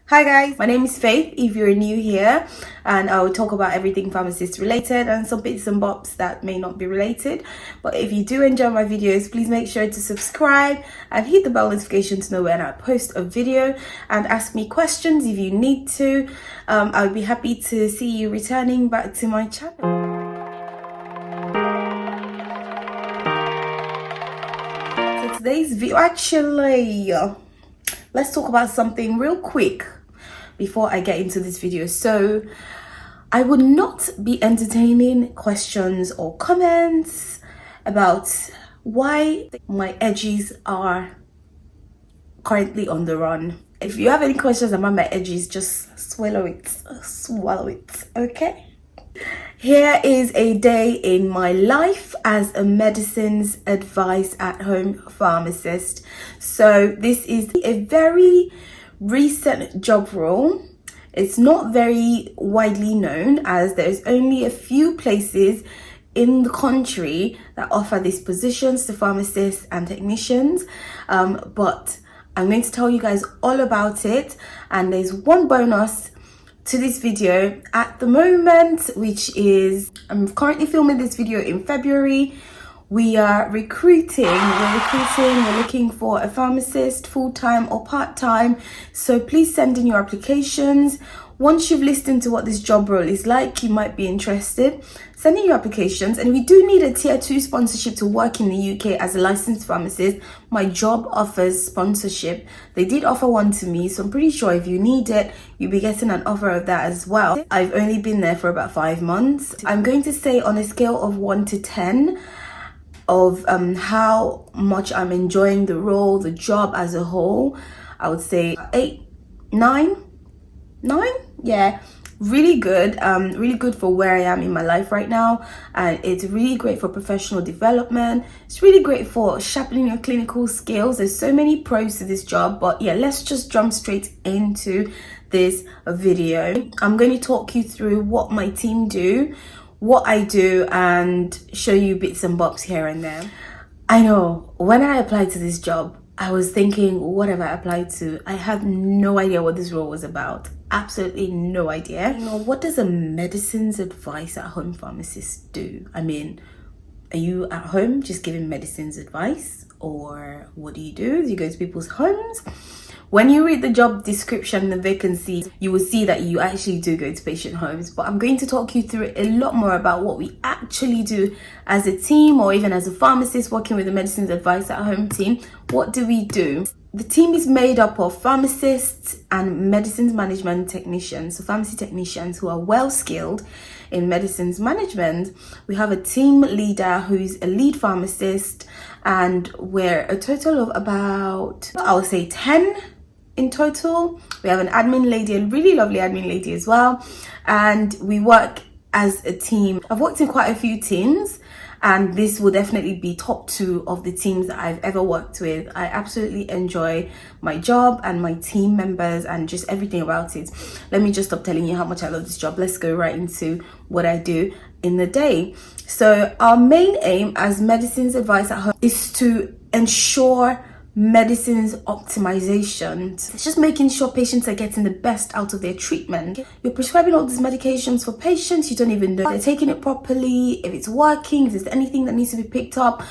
Hi guys, my name is Faith if you're new here, and I will talk about everything pharmacist related and some bits and bobs that may not be related. But if you do enjoy my videos, please make sure to subscribe and hit the bell notification to know when I post a video, and ask me questions if you need to. I'll be happy to see you returning back to my channel. So today's video, let's talk about something real quick before I get into this video. So I would not be entertaining questions or comments about why my edges are currently on the run. If you have any questions about my edges, just swallow it, okay? Here is a day in my life as a medicines advice at home pharmacist. So this is a very recent job role. It's not very widely known, as there's only a few places in the country that offer these positions to pharmacists and technicians, but I'm going to tell you guys all about it. And there's one bonus to this video at the moment, which is I'm currently filming this video in February. We're recruiting, we're looking for a pharmacist, full-time or part-time. So please send in your applications. Once you've listened to what this job role is like, you might be interested. Send in your applications, and we do need a tier 2 sponsorship to work in the UK as a licensed pharmacist. My job offers sponsorship. They did offer one to me, so I'm pretty sure if you need it, you'll be getting an offer of that as well. I've only been there for about 5 months. I'm going to say on a scale of 1 to 10 of how much I'm enjoying the role, the job as a whole, I would say 8, 9. Yeah, really good. Really good for where I am in my life right now, and it's really great for professional development. It's really great for sharpening your clinical skills. There's so many pros to this job, but yeah, let's just jump straight into this video. I'm going to talk you through what my team do, what I do, and show you bits and bobs here and there. I know when I applied to this job, I was thinking, what have I applied to? I had no idea what this role was about. Absolutely no idea. You know, what does a medicines advice at home pharmacist do? I mean, are you at home just giving medicines advice, or what do? Do you go to people's homes? When you read the job description and the vacancy, you will see that you actually do go to patient homes. But I'm going to talk you through a lot more about what we actually do as a team, or even as a pharmacist working with the medicines advice at home team. What do we do? The team is made up of pharmacists and medicines management technicians, so pharmacy technicians who are well skilled in medicines management. We have a team leader who's a lead pharmacist, and we're a total of about, I would say, 10 in total. We have an admin lady, a really lovely admin lady as well, and we work as a team. I've worked in quite a few teams, and this will definitely be top 2 of the teams that I've ever worked with. I absolutely enjoy my job and my team members and just everything about it. Let me just stop telling you how much I love this job. Let's go right into what I do in the day. So our main aim as medicines advice at home is to ensure medicines optimization. It's just making sure patients are getting the best out of their treatment. You're prescribing all these medications for patients, you don't even know if they're taking it properly, if it's working, if there's anything that needs to be picked up.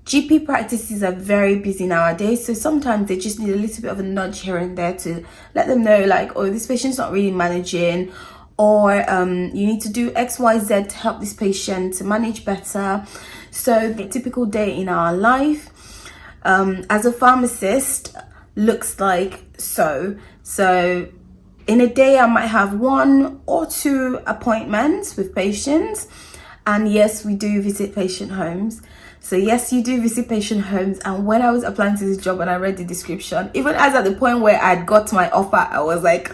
GP practices are very busy nowadays, so sometimes they just need a little bit of a nudge here and there to let them know, like, oh, this patient's not really managing, or you need to do XYZ to help this patient to manage better. So the typical day in our life as a pharmacist looks like so in a day I might have 1 or 2 appointments with patients, and yes, we do visit patient homes. So yes, you do visit patient homes. And when I was applying to this job and I read the description, even as at the point where I'd got my offer, I was like,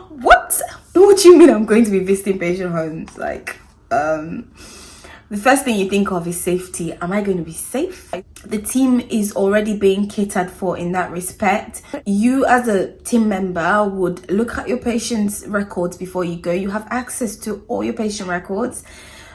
what do you mean I'm going to be visiting patient homes? Like, the first thing you think of is safety. Am I going to be safe? The team is already being catered for in that respect. You as a team member would look at your patient's records before you go. You have access to all your patient records.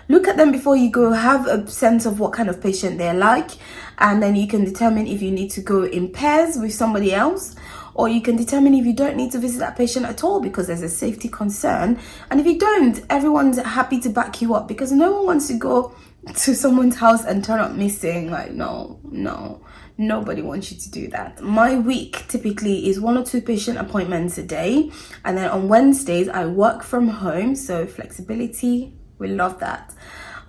Look at them before you go, have a sense of what kind of patient they're like, and then you can determine if you need to go in pairs with somebody else, or you can determine if you don't need to visit that patient at all because there's a safety concern. And if you don't, everyone's happy to back you up, because no one wants to go to someone's house and turn up missing. Like, no, nobody wants you to do that. My week typically is 1 or 2 patient appointments a day, and then on Wednesdays I work from home, so flexibility, we love that.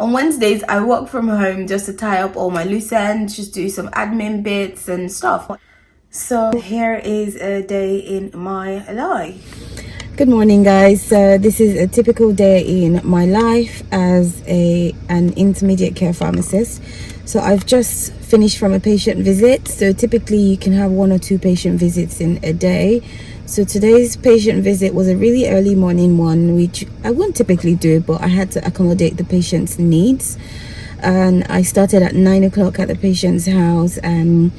On Wednesdays I work from home just to tie up all my loose ends, just do some admin bits and stuff. So here is a day in my life. Good morning, guys. So this is a typical day in my life as an intermediate care pharmacist. So I've just finished from a patient visit. So typically you can have 1 or 2 patient visits in a day. So today's patient visit was a really early morning one, which I wouldn't typically do, but I had to accommodate the patient's needs. And I started at 9 o'clock at the patient's house, and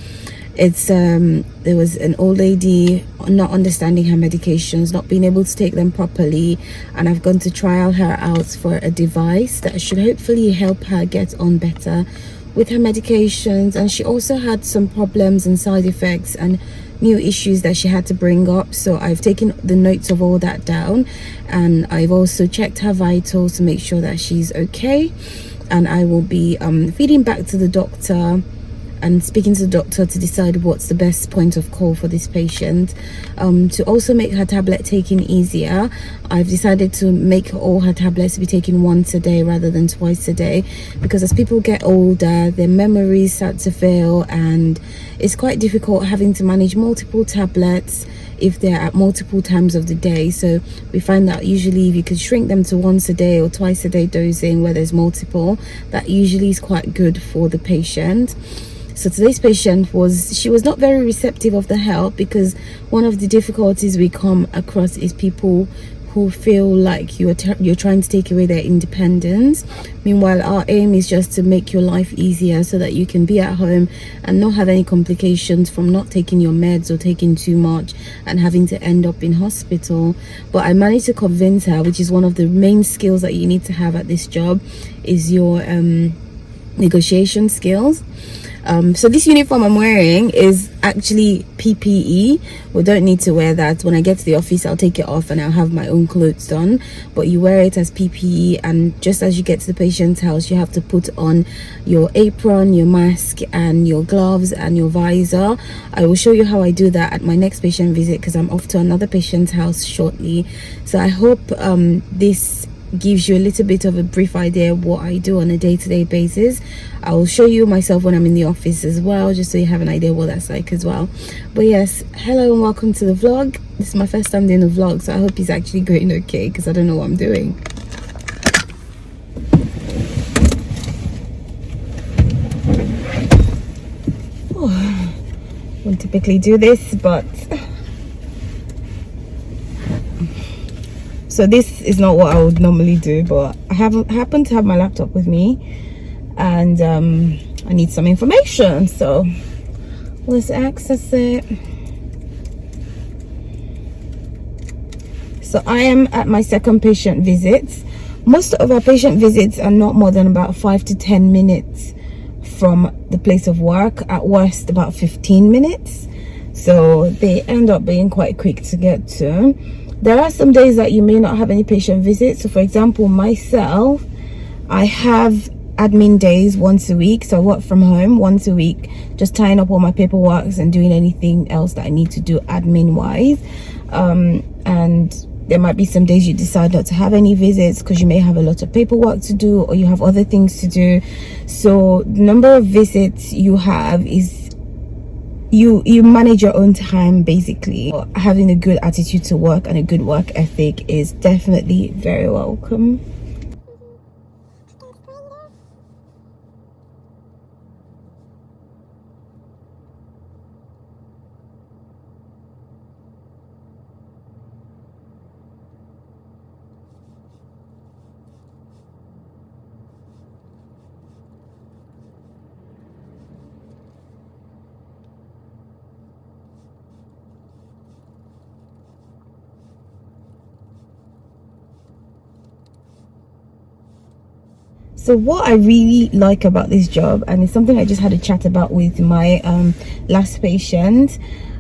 there was an old lady not understanding her medications, not being able to take them properly, and I've gone to trial her out for a device that should hopefully help her get on better with her medications. And she also had some problems and side effects and new issues that she had to bring up, so I've taken the notes of all that down, and I've also checked her vitals to make sure that she's okay. And I will be feeding back to the doctor and speaking to the doctor to decide what's the best point of call for this patient. To also make her tablet taking easier, I've decided to make all her tablets be taken once a day rather than twice a day, because as people get older, their memories start to fail, and it's quite difficult having to manage multiple tablets if they're at multiple times of the day. So we find that usually if you could shrink them to once a day or twice a day dosing where there's multiple, that usually is quite good for the patient. So today's patient was not very receptive of the help, because one of the difficulties we come across is people who feel like you're trying to take away their independence. Meanwhile, our aim is just to make your life easier so that you can be at home and not have any complications from not taking your meds or taking too much and having to end up in hospital. But I managed to convince her, which is one of the main skills that you need to have at this job, is your negotiation skills. So this uniform I'm wearing is actually PPE. We don't need to wear that. When I get to the office, I'll take it off and I'll have my own clothes on. But you wear it as PPE, and just as you get to the patient's house, you have to put on your apron, your mask, and your gloves and your visor. I will show you how I do that at my next patient visit, because I'm off to another patient's house shortly. So I hope this gives you a little bit of a brief idea of what I do on a day-to-day basis. I will show you myself when I'm in the office as well, just so you have an idea what that's like as well. But yes, hello and welcome to the vlog. This is my first time doing a vlog, so I hope it's actually going okay, because I don't know what I'm doing. Oh, I wouldn't typically do this, but so this is not what I would normally do, but I happen to have my laptop with me, and I need some information, so let's access it. So I am at my second patient visit. Most of our patient visits are not more than about 5 to 10 minutes from the place of work, at worst about 15 minutes, so they end up being quite quick to get to. There are some days that you may not have any patient visits. So for example, myself, I have admin days once a week. So I work from home once a week, just tying up all my paperwork and doing anything else that I need to do admin wise. And there might be some days you decide not to have any visits because you may have a lot of paperwork to do, or you have other things to do. So the number of visits you have is you manage your own time, basically. Having a good attitude to work and a good work ethic is definitely very welcome. So what I really like about this job, and it's something I just had a chat about with my last patient,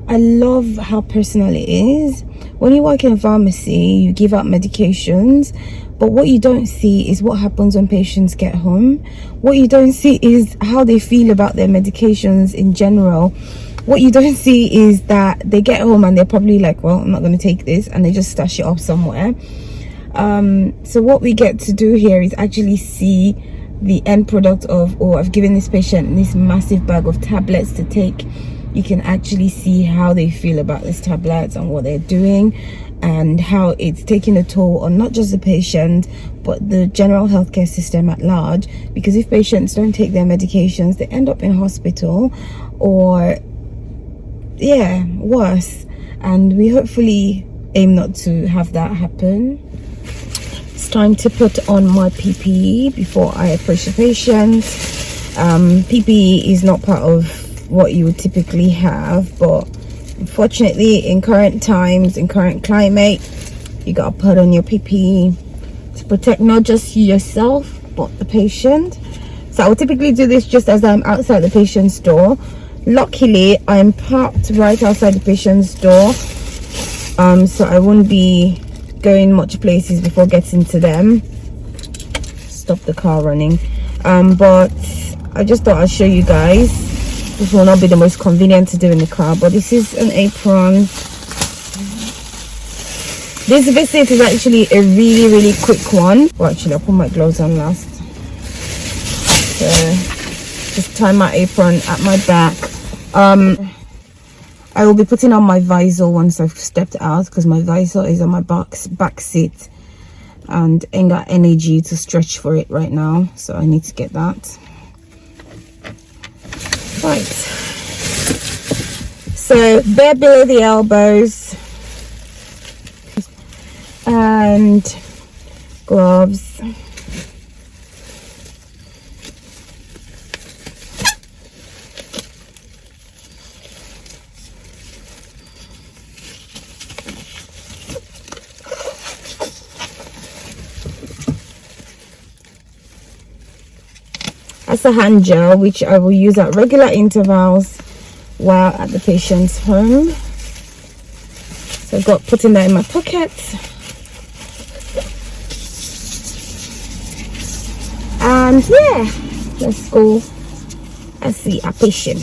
I love how personal it is. When you work in a pharmacy, you give out medications, but what you don't see is what happens when patients get home. What you don't see is how they feel about their medications in general. What you don't see is that they get home and they're probably like, well, I'm not going to take this, and they just stash it off somewhere. So what we get to do here is actually see the end product of, oh, I've given this patient this massive bag of tablets to take. You can actually see how they feel about these tablets and what they're doing, and how it's taking a toll on not just the patient but the general healthcare system at large. Because if patients don't take their medications, they end up in hospital, or worse, and we hopefully aim not to have that happen. It's time to put on my PPE before I approach the patient. PPE is not part of what you would typically have, but unfortunately in current times, in current climate, you gotta put on your PPE to protect not just yourself but the patient. So I would typically do this just as I'm outside the patient's door. Luckily I'm parked right outside the patient's door, so I won't be going much places before getting to them. Stop the car running. But I just thought I'd show you guys. This will not be the most convenient to do in the car, but this is an apron. This visit is actually a really quick one. Well, actually I'll put my gloves on last. So just tie my apron at my back. I will be putting on my visor once I've stepped out, because my visor is on my back seat and ain't got energy to stretch for it right now, so I need to get that. Right, so bare below the elbows and gloves. That's a hand gel which I will use at regular intervals while at the patient's home. So I've got putting that in my pocket. And yeah, let's go and see our patient.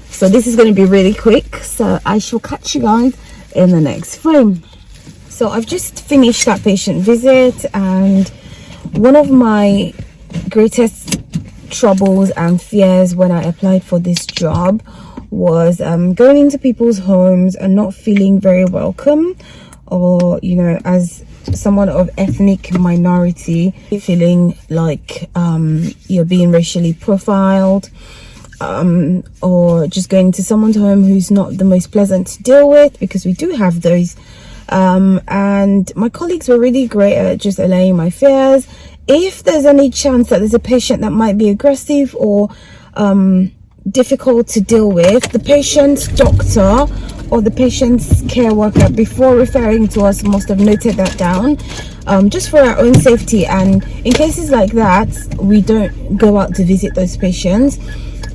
So this is going to be really quick, so I shall catch you guys in the next frame. So I've just finished that patient visit, and one of my greatest troubles and fears when I applied for this job was going into people's homes and not feeling very welcome, or, you know, as someone of ethnic minority, feeling like you're being racially profiled, or just going to someone's home who's not the most pleasant to deal with, because we do have those. And my colleagues were really great at just allaying my fears. If there's any chance that there's a patient that might be aggressive or difficult to deal with, the patient's doctor or the patient's care worker, before referring to us, must have noted that down, just for our own safety. And in cases like that, we don't go out to visit those patients.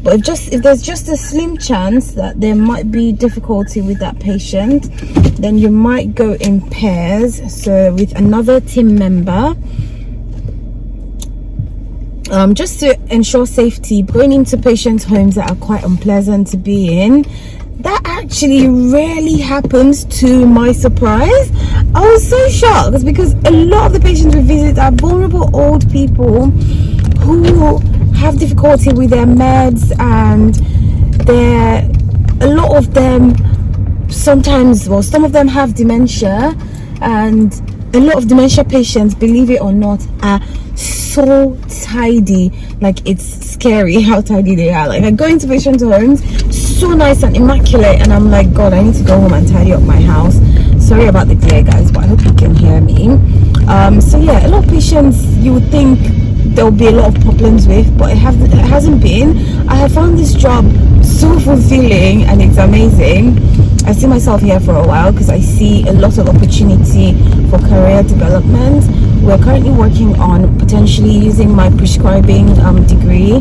But if there's just a slim chance that there might be difficulty with that patient, then you might go in pairs, so with another team member, just to ensure safety. Going into patients' homes that are quite unpleasant to be in, that actually rarely happens, to my surprise. I was so shocked, because a lot of the patients we visit are vulnerable old people who have difficulty with their meds, and a lot of them sometimes, well, some of them have dementia, and a lot of dementia patients, believe it or not, are so tidy. Like, it's scary how tidy they are. Like, I go into patients' homes, so nice and immaculate, and I'm like, God, I need to go home and tidy up my house. Sorry about the glare, guys, but I hope you can hear me. So yeah, a lot of patients you would think there'll be a lot of problems with, but it hasn't been. I have found this job so fulfilling, and it's amazing. I see myself here for a while because I see a lot of opportunity for career development. We're currently working on potentially using my prescribing degree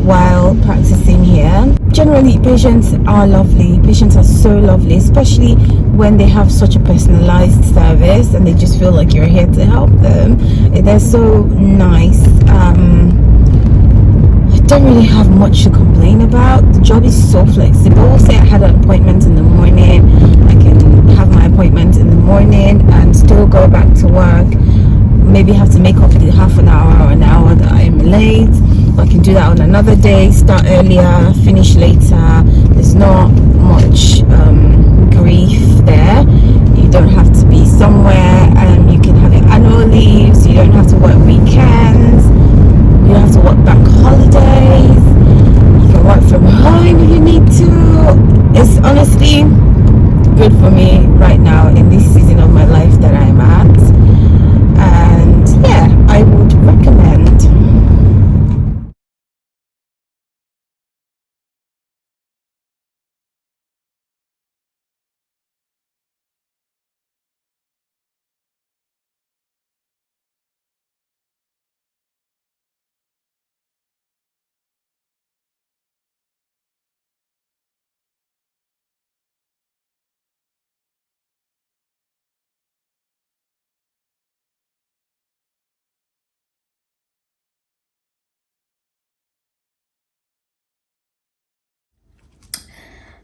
while practicing here. Generally, patients are lovely. Patients are so lovely, especially when they have such a personalized service and they just feel like you're here to help them. They're so nice. I don't really have much to complain about. The job is so flexible. Say I had an appointment in the morning, I can have my appointment in the morning and still go back to work. Maybe have to make up the half an hour or an hour that I'm late. I can do that on another day, start earlier, finish later. There's not much grief there. You don't have to be somewhere, and you can have your annual leave, so you don't have to work weekends. You don't have to work bank holidays. You can work from home if you need to. It's honestly good for me right now in this season of my life that I'm at. And yeah, I would recommend.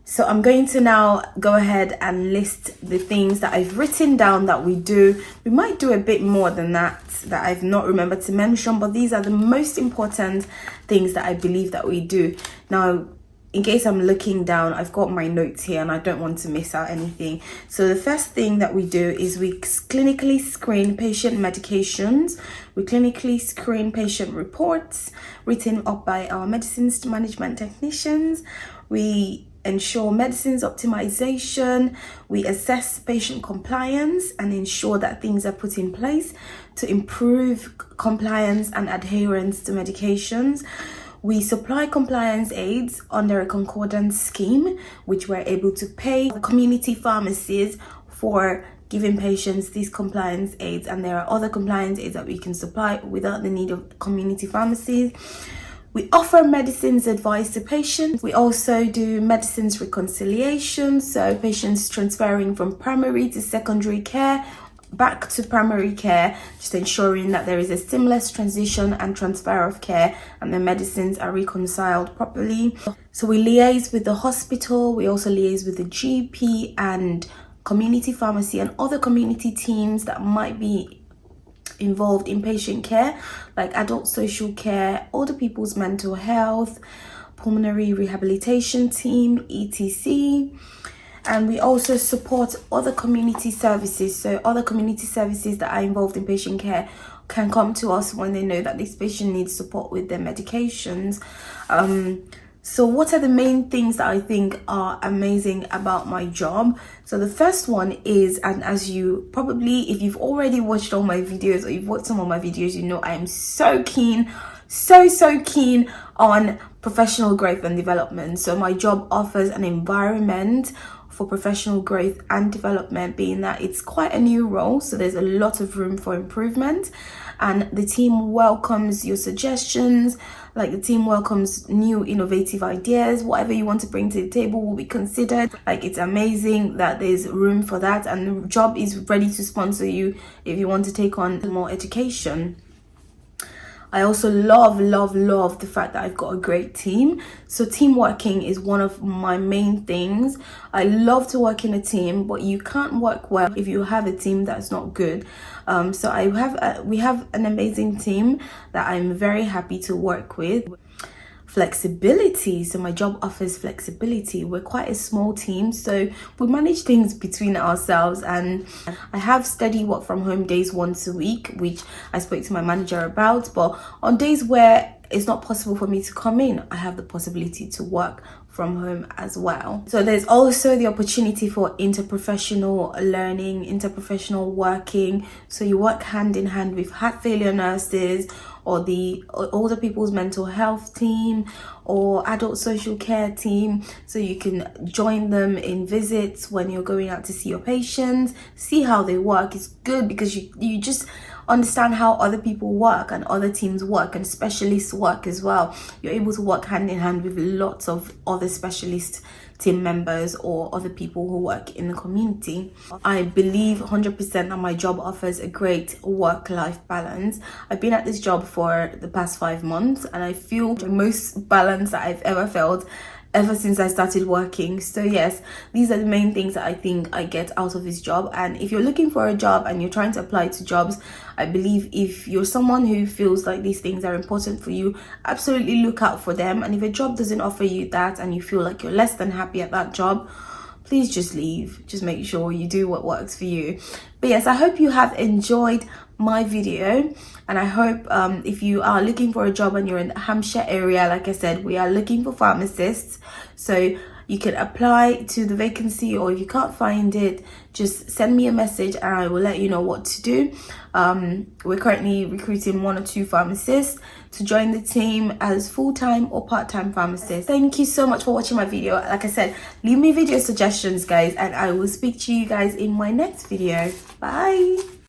So I'm going to now go ahead and list the things that I've written down that we do. We might do a bit more than that I've not remembered to mention, but these are the most important things that I believe that we do. Now, in case I'm looking down, I've got my notes here and I don't want to miss out anything. So the first thing that we do is we clinically screen patient medications. We clinically screen patient reports written up by our medicines management technicians. We ensure medicines optimization. We assess patient compliance and ensure that things are put in place to improve compliance and adherence to medications. We supply compliance aids under a concordance scheme, which we're able to pay community pharmacies for giving patients these compliance aids, and there are other compliance aids that we can supply without the need of community pharmacies. We offer medicines advice to patients. We also do medicines reconciliation, so patients transferring from primary to secondary care back to primary care, just ensuring that there is a seamless transition and transfer of care and the medicines are reconciled properly. So we liaise with the hospital, we also liaise with the GP and community pharmacy and other community teams that might be involved in patient care, like adult social care, older people's mental health, pulmonary rehabilitation team, etc. And we also support other community services. So other community services that are involved in patient care can come to us when they know that this patient needs support with their medications. So what are the main things that I think are amazing about my job? So the first one is, and as you probably, if you've already watched all my videos or you've watched some of my videos, you know I am so keen, so keen on professional growth and development. So my job offers an environment for professional growth and development, being that it's quite a new role, so there's a lot of room for improvement, and the team welcomes your suggestions. Like, the team welcomes new innovative ideas. Whatever you want to bring to the table will be considered. Like, it's amazing that there's room for that, and the job is ready to sponsor you if you want to take on more education. I also love the fact that I've got a great team. So team working is one of my main things. I love to work in a team, but you can't work well if you have a team that's not good. So we have an amazing team that I'm very happy to work with. Flexibility, so my job offers flexibility. We're quite a small team, so we manage things between ourselves, and I have steady work from home days once a week, which I spoke to my manager about. But on days where it's not possible for me to come in, I have the possibility to work from home as well. So there's also the opportunity for interprofessional learning, interprofessional working. So you work hand in hand with heart failure nurses, or the older people's mental health team, or adult social care team. So you can join them in visits when you're going out to see your patients, see how they work. It's good because you just understand how other people work and other teams work and specialists work as well. You're able to work hand in hand with lots of other specialist team members or other people who work in the community. I believe 100% that my job offers a great work-life balance. I've been at this job for the past 5 months and I feel the most balance that I've ever felt ever since I started working. So yes, these are the main things that I think I get out of this job. And if you're looking for a job and you're trying to apply to jobs, I believe if you're someone who feels like these things are important for you, absolutely look out for them. And if a job doesn't offer you that and you feel like you're less than happy at that job, please just leave. Just make sure you do what works for you. But yes, I hope you have enjoyed my video, and I hope if you are looking for a job and you're in the Hampshire area, like I said, we are looking for pharmacists, so you can apply to the vacancy, or if you can't find it, just send me a message and I will let you know what to do. We're currently recruiting 1 or 2 pharmacists to join the team as full-time or part-time pharmacists. Thank you so much for watching my video. Like I said, leave me video suggestions, guys, and I will speak to you guys in my next video. Bye.